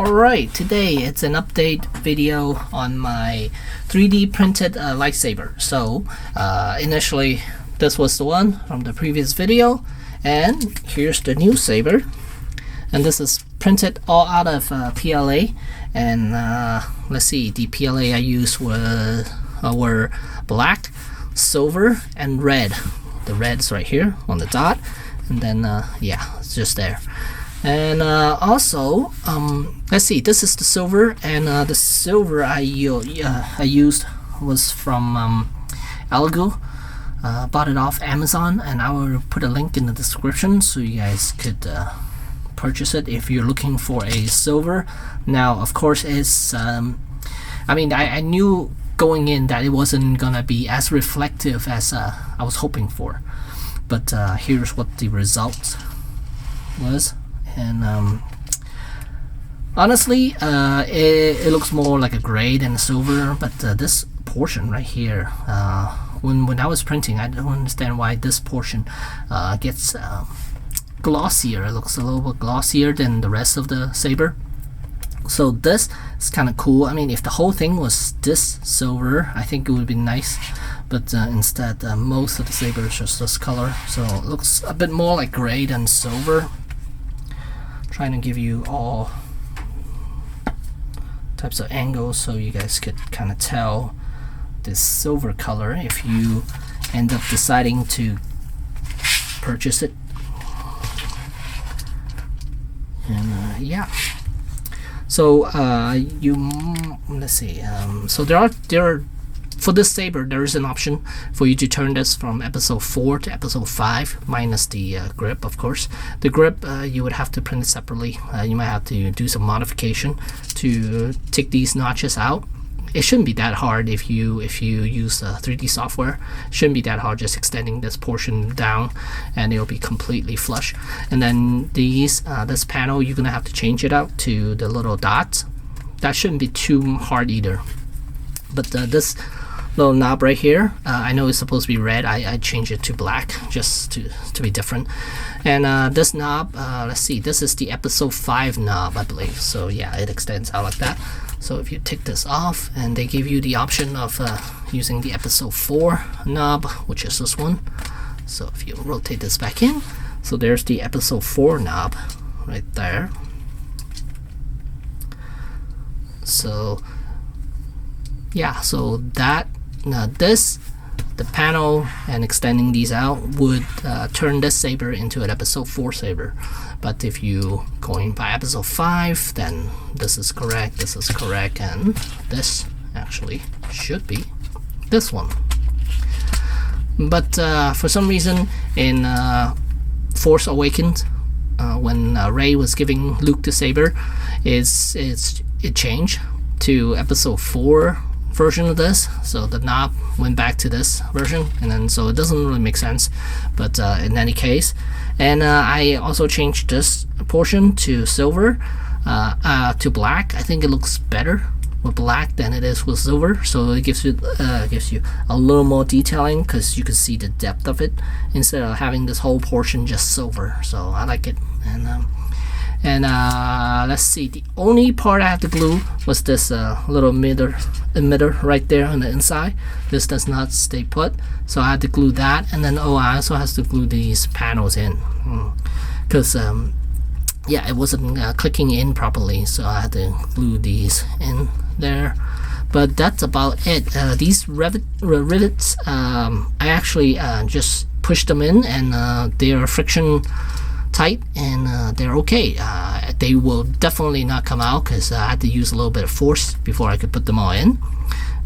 Alright, today it's an update video on my 3D printed lightsaber. So initially this was the one from the previous video, and here's the new saber, and this is printed all out of PLA. And let's see, the PLA I used were black, silver, and red. The red's right here on the dot, and then yeah, it's just there. And also, let's see, this is the silver, and the silver I used was from Algo. Bought it off Amazon, and I will put a link in the description so you guys could purchase it if you're looking for a silver. Now, of course, it's I mean, I knew going in that it wasn't gonna be as reflective as I was hoping for, but here's what the result was. And honestly, it looks more like a gray than a silver, but this portion right here, when I was printing, I don't understand why this portion gets glossier. It looks a little bit glossier than the rest of the saber. So this is kind of cool. I mean, if the whole thing was this silver, I think it would be nice, but instead most of the saber is just this color, so it looks a bit more like gray than silver. Trying to give you all types of angles so you guys could kind of tell this silver color if you end up deciding to purchase it. And yeah, so let's see, so there are for this saber, there is an option for you to turn this from episode 4 to episode 5, minus the grip, of course. The grip, you would have to print it separately. You might have to do some modification to take these notches out. It shouldn't be that hard if you use 3D software. It shouldn't be that hard, just extending this portion down, and it'll be completely flush. And then these, this panel, you're gonna have to change it out to the little dots. That shouldn't be too hard either. But this little knob right here, I know it's supposed to be red. I changed it to black just to be different. And this knob, let's see, this is the episode 5 knob, I believe. So yeah, it extends out like that. So if you take this off, and they give you the option of using the episode 4 knob, which is this one. So if you rotate this back in, so there's the episode 4 knob right there. So yeah, so that the panel and extending these out would turn this saber into an episode 4 saber. But if you going by episode 5, then this is correct, and this actually should be this one. But for some reason in Force Awakens, when Rey was giving Luke the saber, it changed to episode 4 version of this, so the knob went back to this version, and then so it doesn't really make sense. But in any case, and I also changed this portion to silver, to black. I think it looks better with black than it is with silver, so it gives you a little more detailing, because you can see the depth of it instead of having this whole portion just silver. So I like it. And let's see, the only part I have to glue was this little emitter right there on the inside. This does not stay put, so I had to glue that. And then I also have to glue these panels in, because yeah, it wasn't clicking in properly, so I had to glue these in there. But that's about it. These rivets, I actually just pushed them in, and they are friction tight, and they're okay. They will definitely not come out, because I had to use a little bit of force before I could put them all in.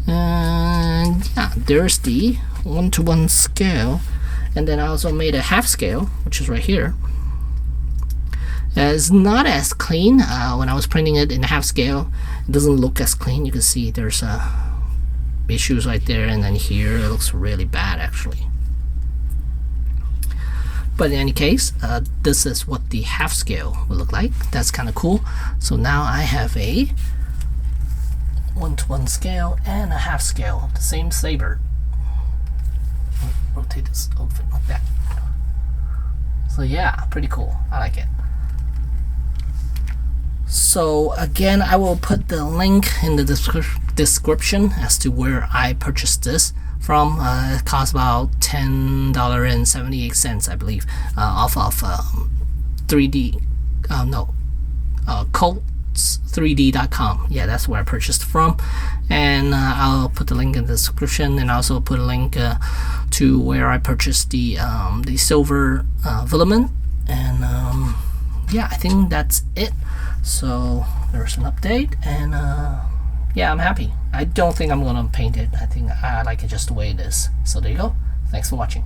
And yeah, there's the 1:1 scale, and then I also made a half scale, which is right here. It's not as clean. When I was printing it in half scale, it doesn't look as clean. You can see there's issues right there, and then here it looks really bad actually. But in any case, this is what the half scale will look like. That's kind of cool. So now I have a 1:1 scale and a half scale of the same saber. Rotate this over like that. So yeah, pretty cool. I like it. So again, I will put the link in the description as to where I purchased this from. It costs about $10.78, I believe, off of 3D. Colts3D.com. Yeah, that's where I purchased from, and I'll put the link in the description, and also put a link to where I purchased the silver filament. And yeah, I think that's it. So there's an update, and yeah, I'm happy. I don't think I'm gonna paint it. I think I like it just the way it is. So there you go. Thanks for watching.